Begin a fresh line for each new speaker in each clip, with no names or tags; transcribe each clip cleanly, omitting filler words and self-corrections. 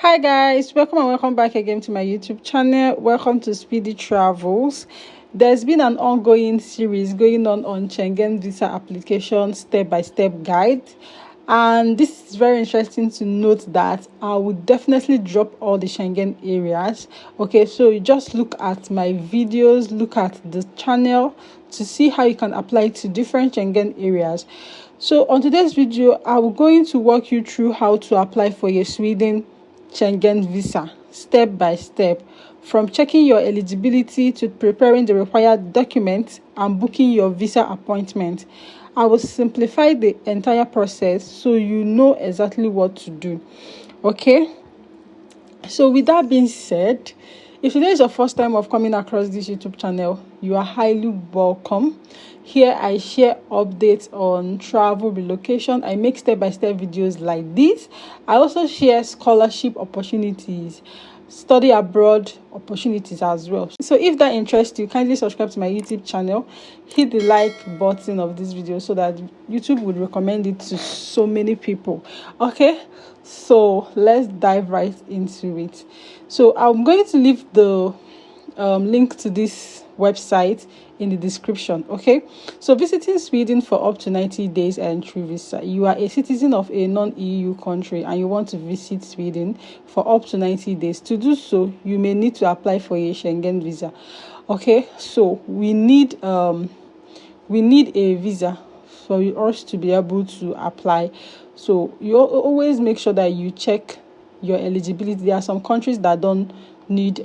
Hi guys, welcome and welcome back again to my YouTube channel. Welcome to Speedy Travels. There's been an ongoing series going on Schengen visa application step-by-step guide, and this is very interesting to note that I would definitely drop all the Schengen areas. Okay, so you just look at my videos, look at the channel to see how you can apply to different Schengen areas. So on today's video, I'm going to walk you through how to apply for your Sweden Schengen visa step by step, from checking your eligibility to preparing the required documents and booking your visa appointment. I will simplify the entire process so you know exactly what to do. Okay, so with that being said, if today is your first time of coming across this YouTube channel, you are highly welcome. Here I share updates on travel, relocation. I make step-by-step videos like this. I also share scholarship opportunities, study abroad opportunities as well. So if that interests you, kindly subscribe to my YouTube channel, hit the like button of this video so that YouTube would recommend it to so many people. Okay, so let's dive right into it. So I'm going to leave the link to this website in the description. Okay, so visiting Sweden for up to 90 days entry visa. You are a citizen of a non-EU country and you want to visit Sweden for up to 90 days. To do so, you may need to apply for a Schengen visa. Okay, so we need a visa for us to be able to apply. So you always make sure that you check your eligibility. There are some countries that don't need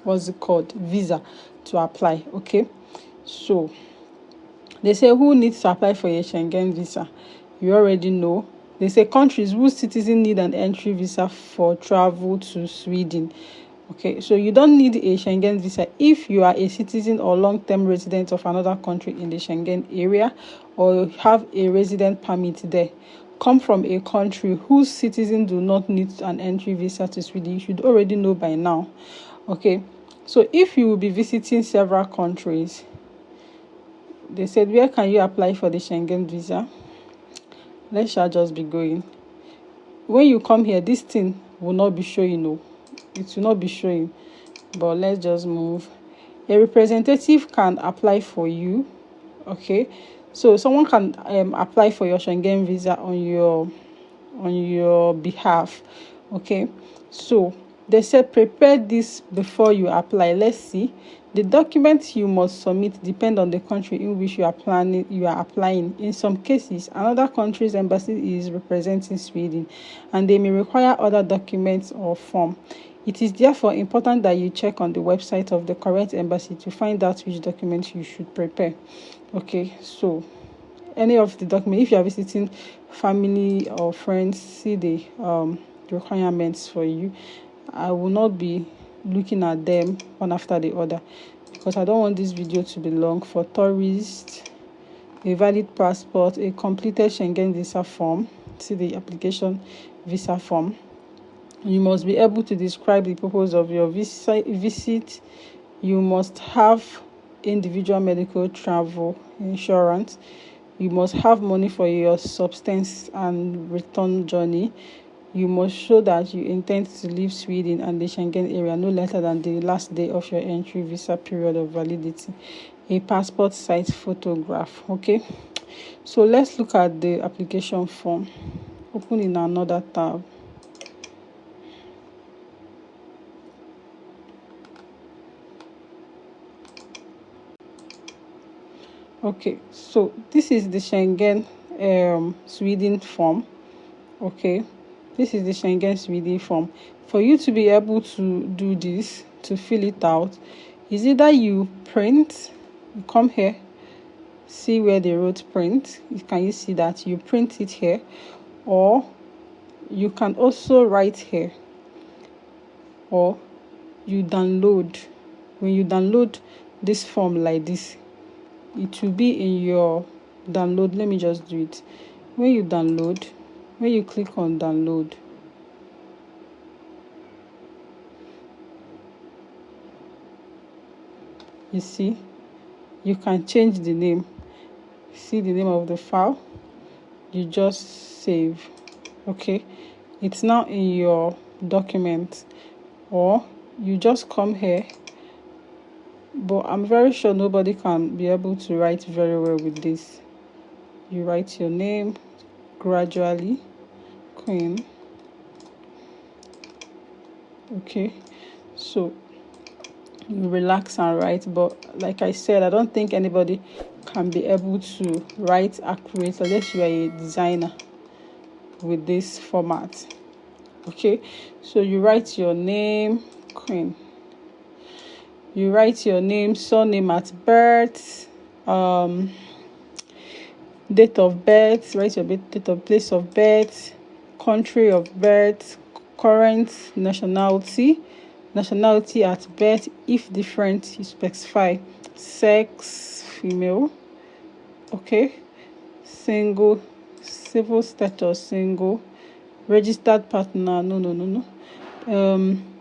what's it called, visa to apply. Okay, so they say who needs to apply for a Schengen visa? You already know. They say countries whose citizens need an entry visa for travel to Sweden. Okay, so you don't need a Schengen visa if you are a citizen or long-term resident of another country in the Schengen area, or have a resident permit there. Come from a country whose citizens do not need an entry visa to Sweden. You should already know by now. Okay, so if you will be visiting several countries, they said, where can you apply for the Schengen visa? Let's just be going. When you come here, this thing will not be showing. No, it will not be showing, but let's just move. A representative can apply for you. Okay, so someone can apply for your Schengen visa on your behalf. Okay, so they said prepare this before you apply. Let's see. The documents you must submit depend on the country in which you are applying. In some cases, another country's embassy is representing Sweden, and they may require other documents or form. It is therefore important that you check on the website of the correct embassy to find out which documents you should prepare. Okay, so any of the documents, if you are visiting family or friends, see the requirements for you. I will not be looking at them one after the other because I don't want this video to be long. For tourists, a valid passport, a completed Schengen visa form, see the application visa form. You must be able to describe the purpose of your visit. You must have individual medical travel insurance. You must have money for your substance and return journey. You must show that you intend to leave Sweden and the Schengen area no later than the last day of your entry visa period of validity. A passport size photograph. Okay, so let's look at the application form. Open in another tab. Okay, so this is the Schengen Sweden form. Okay, this is the Schengen Sweden form. For you to be able to do this, to fill it out, is either you print, you come here, see where they wrote print. Can you see that? You print it here, or you can also write here, or you download. When you download this form like this, it will be in your download. Let me just do it. When you download, when you click on download, you see you can change the name. See the name of the file, you just save. Okay, it's now in your document, or you just come here. But I'm very sure nobody can be able to write very well with this. You write your name gradually, Queen. Okay, so you relax and write. But like I said, I don't think anybody can be able to write accurate unless you are a designer with this format. Okay, so you write your name, Queen. You write your name, surname at birth, date of birth, write your date of place of birth, country of birth, current nationality at birth. If different, you specify sex, female. Okay, single, civil status, single, registered partner, no.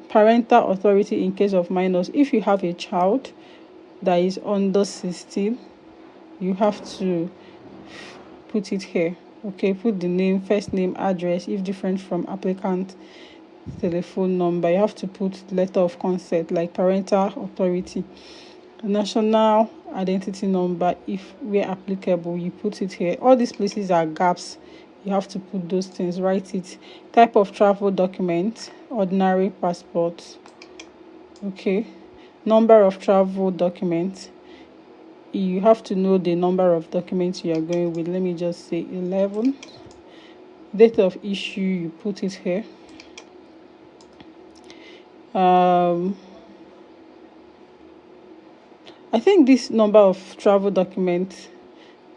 Parental authority in case of minors. If you have a child that is under 16, you have to put it here. Okay, put the name, first name, address. If different from applicant, telephone number. You have to put letter of consent like parental authority, national identity number. If where applicable, you put it here. All these places are gaps. You have to put those things, write it. Type of travel document, ordinary passport. Okay, number of travel document. You have to know the number of documents you are going with. Let me just say 11. Date of issue, you put it here. I think this number of travel documents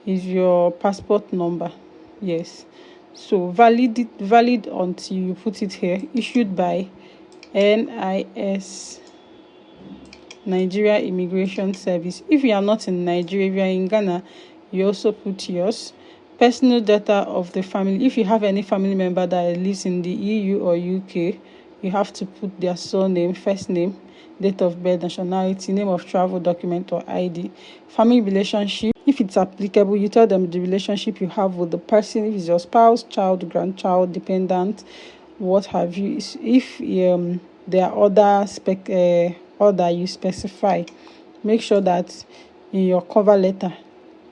is your passport number. Yes, so valid until you put it here. Issued by NIS, Nigeria Immigration Service. If you are not in Nigeria, if you are in Ghana, you also put yours. Personal data of the family. If you have any family member that lives in the EU or UK, you have to put their surname, first name, date of birth, nationality, name of travel document or ID. Family relationship. If it's applicable, you tell them the relationship you have with the person. If it's your spouse, child, grandchild, dependent, what have you. If there are other you specify. Make sure that in your cover letter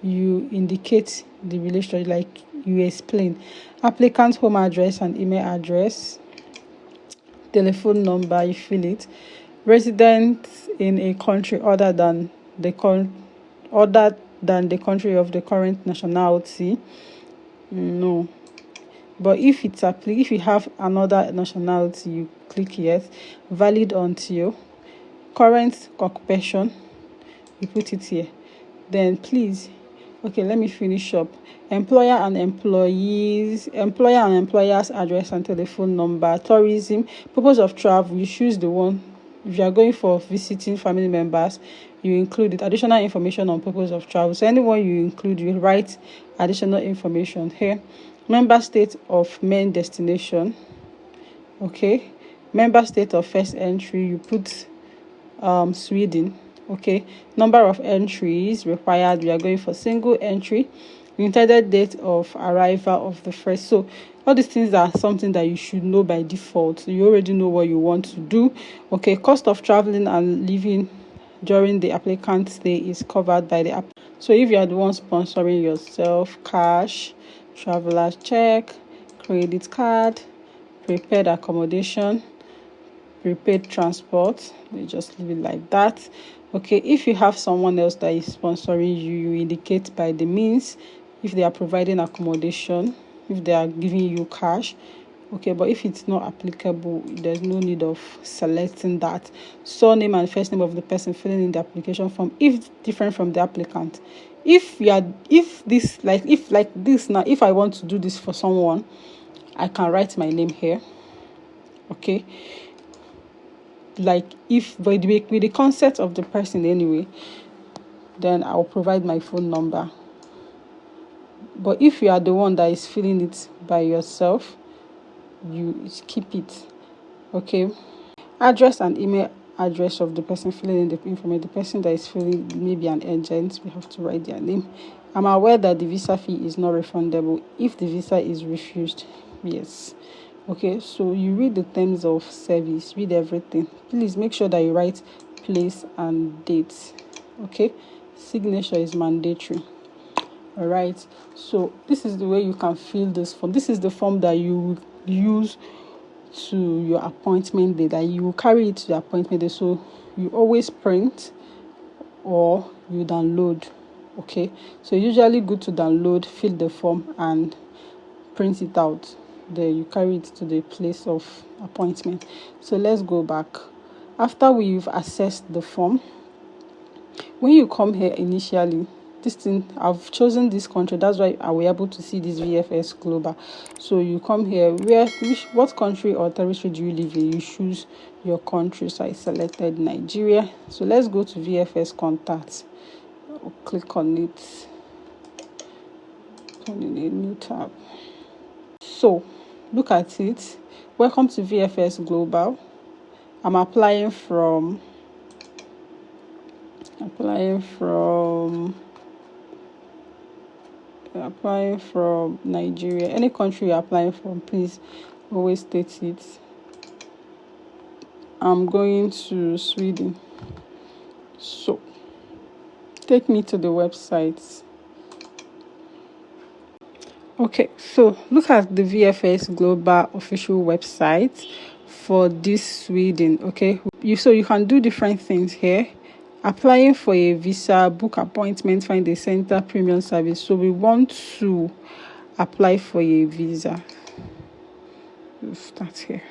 you indicate the relationship like you explain. Applicant's home address and email address, telephone number, you fill it. Resident in a country other than the country of the current nationality, no. But if it's if you have another nationality, you click yes. Valid until. Current occupation, you put it here. Then please, okay, let me finish up. Employer and employer's address and telephone number. Tourism, purpose of travel, you choose the one. If you are going for visiting family members, you include it. Additional information on purpose of travel. So anyone you include, you write additional information here. Member state of main destination. Okay, member state of first entry, you put Sweden. Okay, number of entries required, we are going for single entry. Intended date of arrival of the first. So all these things are something that you should know by default. So you already know what you want to do. Okay, cost of traveling and living during the applicant stay is covered by the app. So if you are the one sponsoring yourself, cash, traveler's check, credit card, prepaid accommodation, prepaid transport, we just leave it like that. Okay, if you have someone else that is sponsoring you, you indicate by the means. If they are providing accommodation, if they are giving you cash. Okay, but if it's not applicable, there's no need of selecting that. Surname and first name of the person filling in the application form, if different from the applicant. If I want to do this for someone, I can write my name here. Okay, like if with the consent of the person anyway, then I'll provide my phone number. But if you are the one that is filling it by yourself, you keep it. Okay, address and email address of the person filling in the information. The person that is filling, maybe an agent, we have to write their name. I'm aware that the visa fee is not refundable if the visa is refused. Yes, Okay, so you read the terms of service, read everything. Please make sure that you write place and date. Okay, signature is mandatory. All right, so this is the way you can fill this form. This is the form that you use to your appointment day, that you will carry it to the appointment day. So you always print or you download. Okay, so usually good to download, fill the form and print it out. There you carry it to the place of appointment. So let's go back. After we've accessed the form, when you come here initially, this thing, I've chosen this country, that's why I was able to see this VFS Global. So you come here, what country or territory do you live in? You choose your country. So I selected Nigeria. So let's go to VFS contacts. I'll click on it, open in a new tab. So look at it. Welcome to VFS Global. I'm applying from Nigeria. Any country you're applying from, please always state it. I'm going to Sweden. So take me to the website. Okay, so look at the VFS Global official website for this Sweden. Okay, so you can do different things here. Applying for a visa, book appointment, find a center, premium service. So we want to apply for a visa. We'll start here.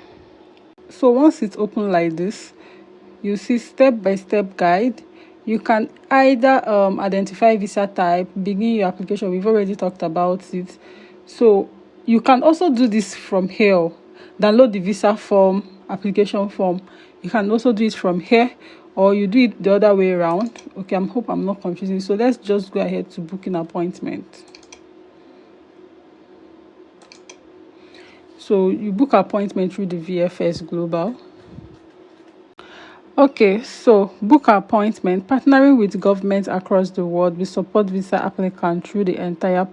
So once it's open like this, you see step-by-step guide. You can either identify visa type, begin your application. We've already talked about it. So you can also do this from here. Download the visa form, application form. You can also do it from here, or you do it the other way around. Okay, I hope I'm not confusing. So let's just go ahead to book an appointment. So you book appointment through the VFS Global. Okay, so book appointment. Partnering with governments across the world, we support visa applicants through the entire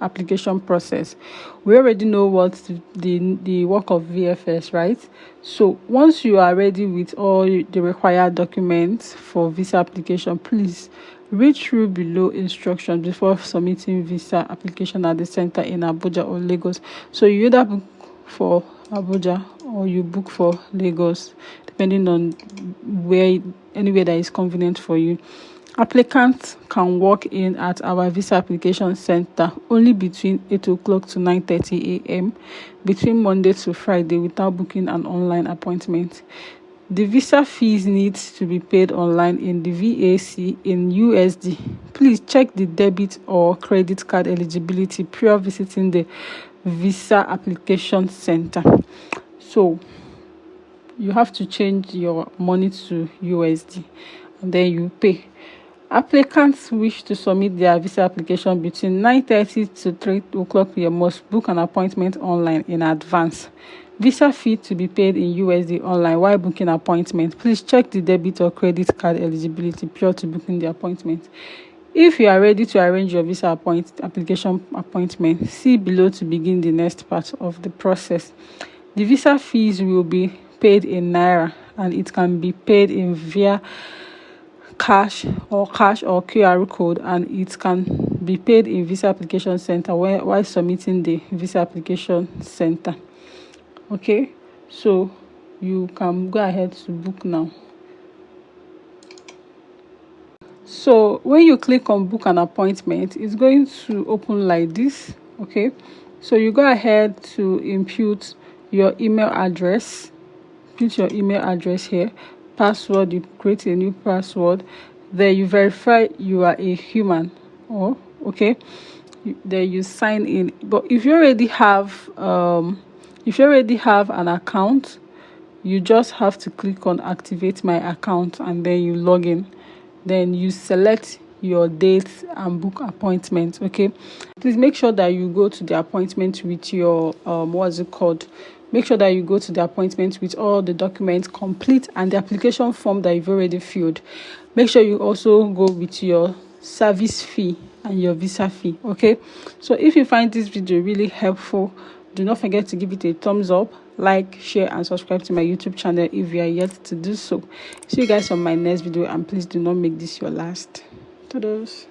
application process. We already know what the work of VFS, right? So once you are ready with all the required documents for visa application, please read through below instructions before submitting visa application at the center in Abuja or Lagos. So you either book for Abuja or you book for Lagos, depending on anywhere that is convenient for you. Applicants can walk in at our visa application center only between 8 o'clock to 9:30 a.m. between Monday to Friday without booking an online appointment. The visa fees need to be paid online in the VAC in USD. Please check the debit or credit card eligibility prior visiting the visa application center. So you have to change your money to USD and then you pay. Applicants wish to submit their visa application between 9:30 to 3 o'clock p.m. must book an appointment online in advance. Visa fee to be paid in USD online while booking appointment. Please check the debit or credit card eligibility prior to booking the appointment. If you are ready to arrange your visa application appointment, see below to begin the next part of the process. The visa fees will be paid in Naira and it can be paid in via cash or QR code, and it can be paid in visa application center while submitting the visa application center. Okay, so you can go ahead to book now. So when you click on book an appointment, it's going to open like this. Okay, so you go ahead to input your email address. Put your email address here. Password, you create a new password. Then you verify you are a human. Then you sign in. But if you already have an account, you just have to click on activate my account and then you log in. Then you select your dates and book appointment. Okay, please make sure that you go to the appointment with your make sure that you go to the appointment with all the documents complete and the application form that you've already filled. Make sure you also go with your service fee and your visa fee. Okay, so if you find this video really helpful, do not forget to give it a thumbs up like, share, and subscribe to my YouTube channel if you are yet to do so. See you guys on my next video, and please do not make this your last. Toodles.